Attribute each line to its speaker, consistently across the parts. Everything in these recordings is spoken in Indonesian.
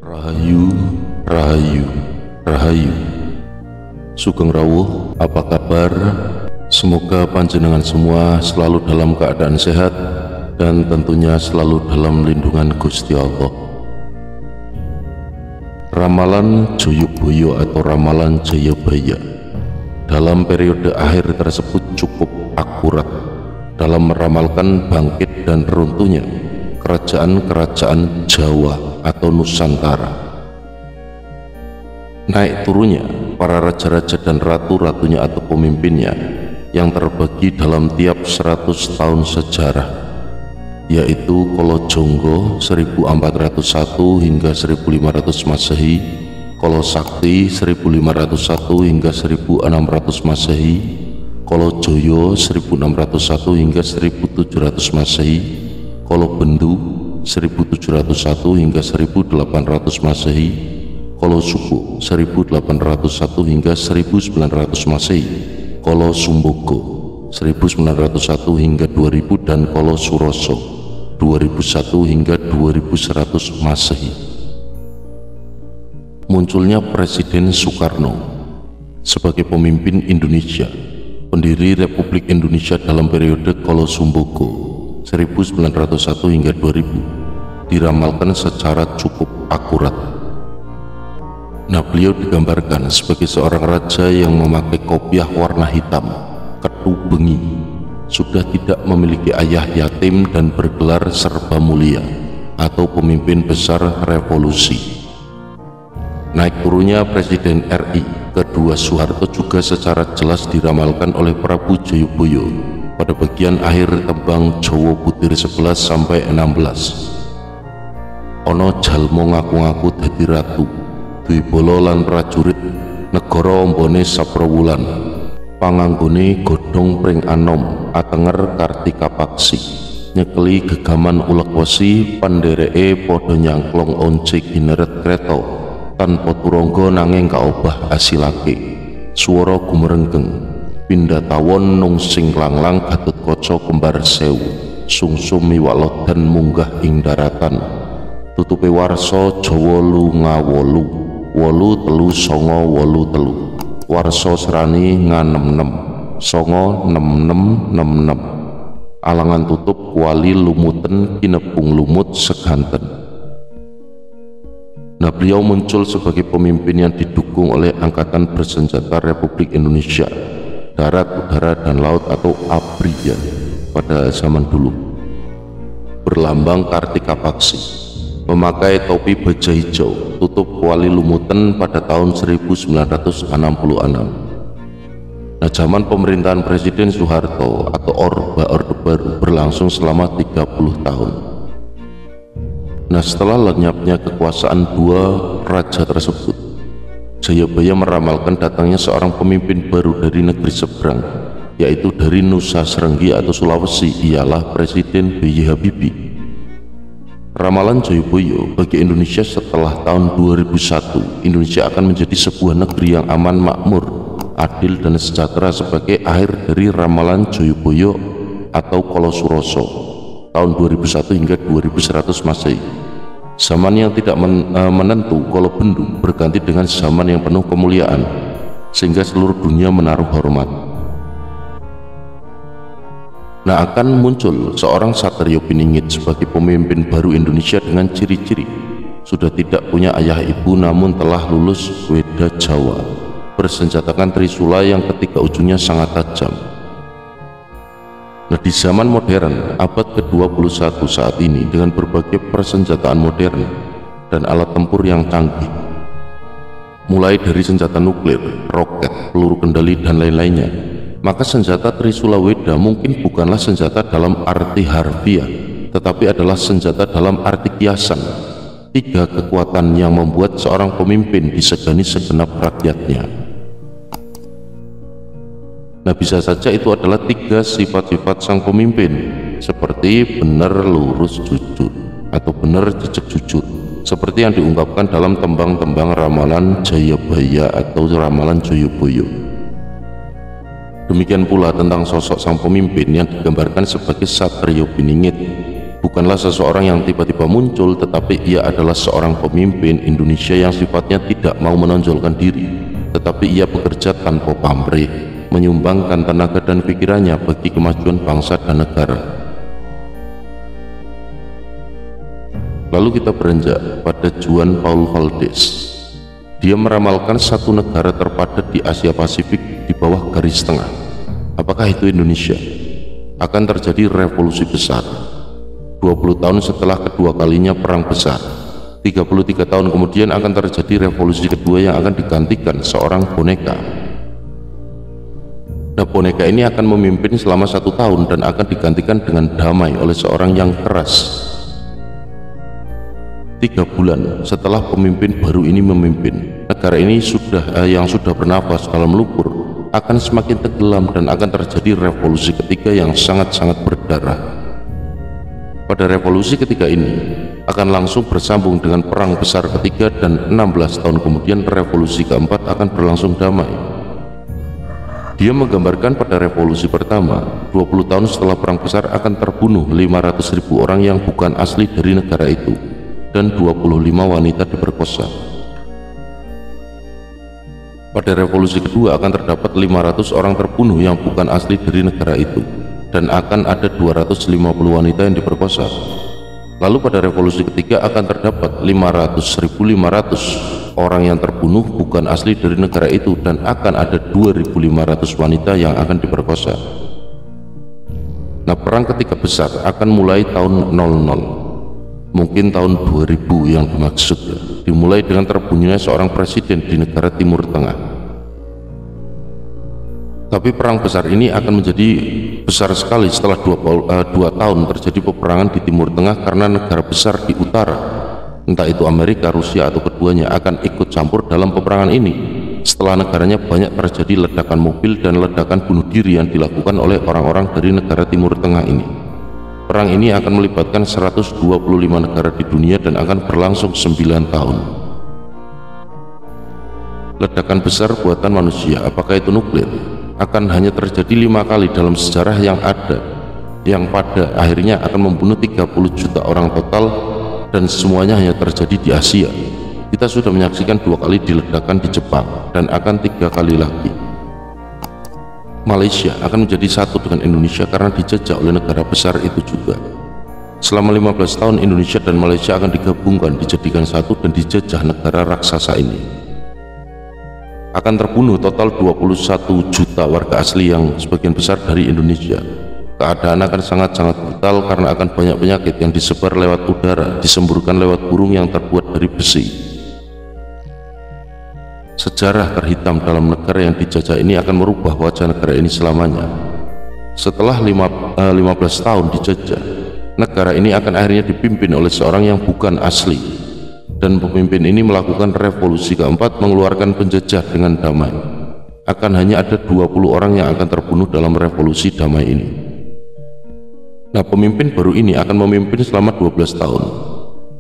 Speaker 1: Rahayu, Rahayu, Rahayu. Sugeng rawuh, apa kabar? Semoga panjenengan semua selalu dalam keadaan sehat dan tentunya selalu dalam lindungan Gusti Allah. Ramalan Joyoboyo atau ramalan Jayabaya dalam periode akhir tersebut cukup akurat dalam meramalkan bangkit dan runtuhnya kerajaan-kerajaan Jawa atau Nusantara, naik turunnya para raja-raja dan ratu-ratunya atau pemimpinnya yang terbagi dalam tiap 100 tahun sejarah, yaitu Kala Jonggo 1401 hingga 1500 Masehi, Kala Sakti 1501 hingga 1600 Masehi, Kala Jaya 1601 hingga 1700 Masehi, Kala Bendu 1701 hingga 1800 Masehi, Kala Subo 1801 hingga 1900 Masehi, Kala Sumbogo 1901 hingga 2000 dan Kala Suroso 2001 hingga 2100 Masehi. Munculnya Presiden Soekarno sebagai pemimpin Indonesia, pendiri Republik Indonesia dalam periode Kala Sumbogo 1901 hingga 2000 diramalkan secara cukup akurat. Nah, beliau digambarkan sebagai seorang raja yang memakai kopiah warna hitam, ketu bengi, sudah tidak memiliki ayah yatim dan bergelar serba mulia atau pemimpin besar revolusi. Naik turunnya Presiden RI kedua Soeharto juga secara jelas diramalkan oleh Prabu Joyoboyo pada bagian akhir tembang Jawa Butir 11 sampai 16. Ono jalmo ngaku-ngaku dadi ratu, duwe bala lan prajurit, negara ambane saprawulan, panganggone godhong pring anom, atenger kartika paksi, nyekeli gegaman ulek wesi, pandhereke padha nyangklong once gineret kreta, tanpa turangga nanging kaobah asilake, swara gumerenggeng, pindah tawon nungsing langlang Gatotkaca kembar sewu, sungsum miwak dan munggah ing daratan, tutupe warsa Jawa lungawolu, wolu telu songo wolu telu, warsa serani nganem-nem, songo nem-nem nem-nem, alangan tutup wali lumuten kinepung lumut seganten. Nah, beliau muncul sebagai pemimpin yang didukung oleh Angkatan Bersenjata Republik Indonesia, darat, udara, dan laut atau ABRI pada zaman dulu, berlambang kartika paksi, memakai topi baja hijau, tutup wali lumuten pada tahun 1966. Nah, zaman pemerintahan Presiden Soeharto atau Orde Baru berlangsung selama 30 tahun. Nah, setelah lenyapnya kekuasaan dua raja tersebut, Jayabaya meramalkan datangnya seorang pemimpin baru dari negeri seberang, yaitu dari Nusa Serenggi atau Sulawesi, ialah Presiden B.J. Habibie. Ramalan Joyoboyo bagi Indonesia setelah tahun 2001, Indonesia akan menjadi sebuah negeri yang aman, makmur, adil, dan sejahtera sebagai akhir dari ramalan Joyoboyo atau Kala Suroso tahun 2001 hingga 2100 Masehi. Zaman yang tidak menentu Kala Bendu berganti dengan zaman yang penuh kemuliaan, sehingga seluruh dunia menaruh hormat. Nah, akan muncul seorang Satrio Piningit sebagai pemimpin baru Indonesia dengan ciri-ciri sudah tidak punya ayah ibu namun telah lulus Weda Jawa, bersenjatakan trisula yang ketiga ujungnya sangat tajam. Nah, di zaman modern abad ke-21 saat ini dengan berbagai persenjataan modern dan alat tempur yang canggih, mulai dari senjata nuklir, roket, peluru kendali, dan lain-lainnya, maka senjata trisula Weda mungkin bukanlah senjata dalam arti harfiah, tetapi adalah senjata dalam arti kiasan, tiga kekuatan yang membuat seorang pemimpin disegani segenap rakyatnya. Nah, bisa saja itu adalah tiga sifat-sifat sang pemimpin, seperti benar, lurus, jujur, atau benar, jejak, jujur, seperti yang diungkapkan dalam tembang-tembang ramalan Jayabaya atau ramalan Joyoboyo. Demikian pula tentang sosok sang pemimpin yang digambarkan sebagai Satrio Piningit bukanlah seseorang yang tiba-tiba muncul, tetapi ia adalah seorang pemimpin Indonesia yang sifatnya tidak mau menonjolkan diri, tetapi ia bekerja tanpa pamrih, menyumbangkan tenaga dan pikirannya bagi kemajuan bangsa dan negara. Lalu kita beranjak pada Juan Paul Valdez. Dia meramalkan satu negara terpadat di Asia Pasifik di bawah garis tengah. Apakah itu Indonesia? Akan terjadi revolusi besar. 20 tahun setelah kedua kalinya perang besar, 33 tahun kemudian akan terjadi revolusi kedua yang akan digantikan seorang boneka. Nah, boneka ini akan memimpin selama 1 tahun dan akan digantikan dengan damai oleh seorang yang keras. 3 bulan setelah pemimpin baru ini memimpin, negara ini yang sudah bernafas dalam lumpur akan semakin tenggelam dan akan terjadi revolusi ketiga yang sangat-sangat berdarah. Pada revolusi ketiga ini akan langsung bersambung dengan perang besar ketiga, dan 16 tahun kemudian revolusi keempat akan berlangsung damai. Dia menggambarkan pada revolusi pertama, 20 tahun setelah perang besar akan terbunuh 500.000 orang yang bukan asli dari negara itu, dan 25 wanita diperkosa. Pada revolusi kedua akan terdapat 500 orang terbunuh yang bukan asli dari negara itu, dan akan ada 250 wanita yang diperkosa. Lalu pada revolusi ketiga akan terdapat 1.500 orang yang terbunuh bukan asli dari negara itu, dan akan ada 2.500 wanita yang akan diperkosa. Nah, perang ketiga besar akan mulai tahun 00, mungkin tahun 2000 yang dimaksud, dimulai dengan terbunuhnya seorang presiden di negara Timur Tengah. Tapi perang besar ini akan menjadi besar sekali setelah 2 tahun terjadi peperangan di Timur Tengah, karena negara besar di utara, entah itu Amerika, Rusia atau keduanya, akan ikut campur dalam peperangan ini. Setelah negaranya banyak terjadi ledakan mobil dan ledakan bunuh diri yang dilakukan oleh orang-orang dari negara Timur Tengah ini. Perang ini akan melibatkan 125 negara di dunia dan akan berlangsung 9 tahun. Ledakan besar buatan manusia, apakah itu nuklir, akan hanya terjadi 5 kali dalam sejarah yang ada, yang pada akhirnya akan membunuh 30 juta orang total, dan semuanya hanya terjadi di Asia. Kita sudah menyaksikan 2 kali diledakkan di Jepang, dan akan 3 kali lagi. Malaysia akan menjadi satu dengan Indonesia karena dijajah oleh negara besar itu juga. Selama 15 tahun Indonesia dan Malaysia akan digabungkan, dijadikan satu dan dijajah negara raksasa ini. Akan terbunuh total 21 juta warga asli yang sebagian besar dari Indonesia. Keadaan akan sangat-sangat brutal karena akan banyak penyakit yang disebar lewat udara, disemburkan lewat burung yang terbuat dari besi. Sejarah terhitam dalam negara yang dijajah ini akan merubah wajah negara ini selamanya. Setelah 15 tahun dijajah, negara ini akan akhirnya dipimpin oleh seorang yang bukan asli, dan pemimpin ini melakukan revolusi keempat, mengeluarkan penjajah dengan damai. Akan hanya ada 20 orang yang akan terbunuh dalam revolusi damai ini. Nah, pemimpin baru ini akan memimpin selama 12 tahun.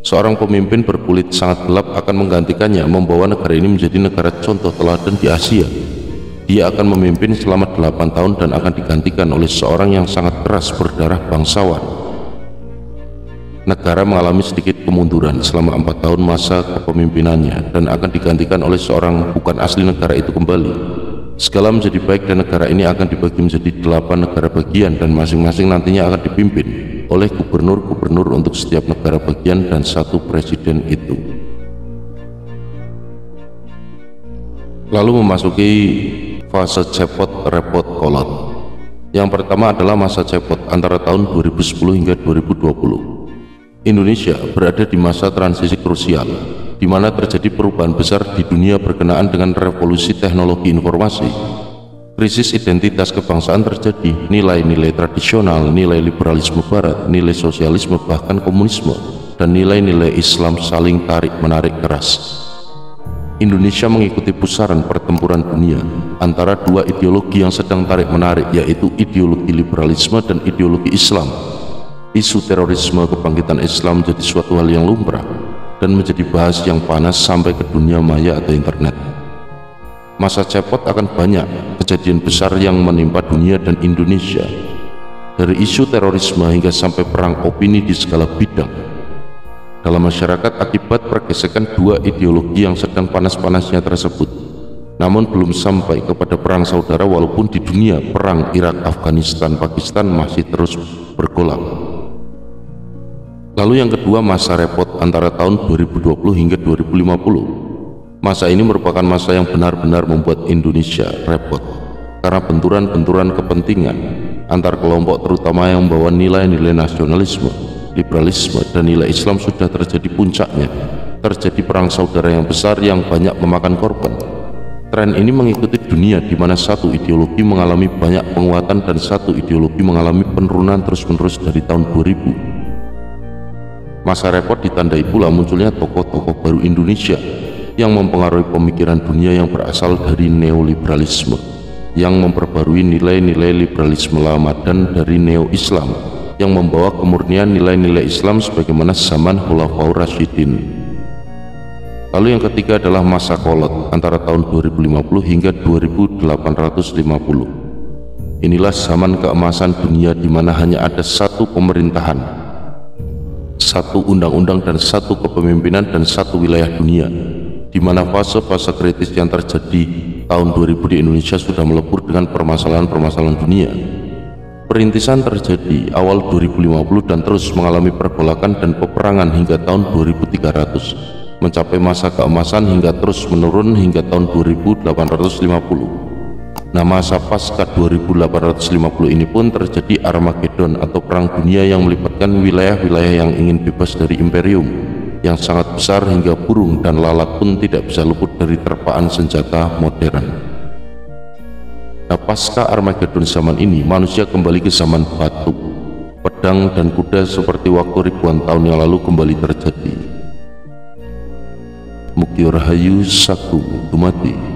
Speaker 1: Seorang pemimpin berkulit sangat gelap akan menggantikannya, membawa negara ini menjadi negara contoh teladan di Asia. Dia akan memimpin selama 8 tahun dan akan digantikan oleh seorang yang sangat keras berdarah bangsawan. Negara mengalami sedikit kemunduran selama 4 tahun masa kepemimpinannya, dan akan digantikan oleh seorang bukan asli negara itu kembali. Segala menjadi baik dan negara ini akan dibagi menjadi 8 negara bagian, dan masing-masing nantinya akan dipimpin oleh gubernur-gubernur untuk setiap negara bagian dan 1 presiden itu. Lalu memasuki fase cepot, repot, kolot. Yang pertama adalah masa cepot antara tahun 2010 hingga 2020. Indonesia berada di masa transisi krusial, di mana terjadi perubahan besar di dunia berkenaan dengan revolusi teknologi informasi. Krisis identitas kebangsaan terjadi, nilai-nilai tradisional, nilai liberalisme barat, nilai sosialisme bahkan komunisme, dan nilai-nilai Islam saling tarik-menarik keras. Indonesia mengikuti pusaran pertempuran dunia antara 2 ideologi yang sedang tarik-menarik, yaitu ideologi liberalisme dan ideologi Islam. Isu terorisme kebangkitan Islam menjadi suatu hal yang lumrah dan menjadi bahas yang panas sampai ke dunia maya atau internet. Masa cepot akan banyak kejadian besar yang menimpa dunia dan Indonesia. dari isu terorisme hingga sampai perang opini di segala bidang dalam masyarakat akibat pergesekan dua ideologi yang sedang panas-panasnya tersebut. Namun belum sampai kepada perang saudara, walaupun di dunia perang Irak, Afghanistan, Pakistan masih terus bergolak. Lalu yang kedua, masa repot antara tahun 2020 hingga 2050. Masa ini merupakan masa yang benar-benar membuat Indonesia repot karena benturan-benturan kepentingan antar kelompok, terutama yang membawa nilai-nilai nasionalisme, liberalisme, dan nilai Islam sudah terjadi puncaknya. Terjadi perang saudara yang besar yang banyak memakan korban. Tren ini mengikuti dunia di mana satu ideologi mengalami banyak penguatan dan satu ideologi mengalami penurunan terus-menerus dari tahun 2000. Masa repot ditandai pula munculnya tokoh-tokoh baru Indonesia yang mempengaruhi pemikiran dunia yang berasal dari neoliberalisme, yang memperbarui nilai-nilai liberalisme lama, dan dari neo-Islam yang membawa kemurnian nilai-nilai Islam sebagaimana zaman Khulafaur Rasyidin. Lalu yang ketiga adalah masa kolot antara tahun 2050 hingga 2850. Inilah zaman keemasan dunia di mana hanya ada satu pemerintahan, satu undang-undang, dan satu kepemimpinan, dan satu wilayah dunia, di mana fase-fase kritis yang terjadi tahun 2000 di Indonesia sudah melebur dengan permasalahan-permasalahan dunia. Perintisan terjadi awal 2050 dan terus mengalami pergolakan dan peperangan hingga tahun 2300, mencapai masa keemasan hingga terus menurun hingga tahun 2850. Nah, masa pasca 2850 ini pun terjadi Armageddon atau perang dunia yang melibatkan wilayah-wilayah yang ingin bebas dari imperium yang sangat besar hingga burung dan lalat pun tidak bisa luput dari terpaan senjata modern. Nah, pasca Armageddon zaman ini manusia kembali ke zaman batu, pedang, dan kuda seperti waktu ribuan tahun yang lalu kembali terjadi. Mugi Rahayu Saku Dumadi.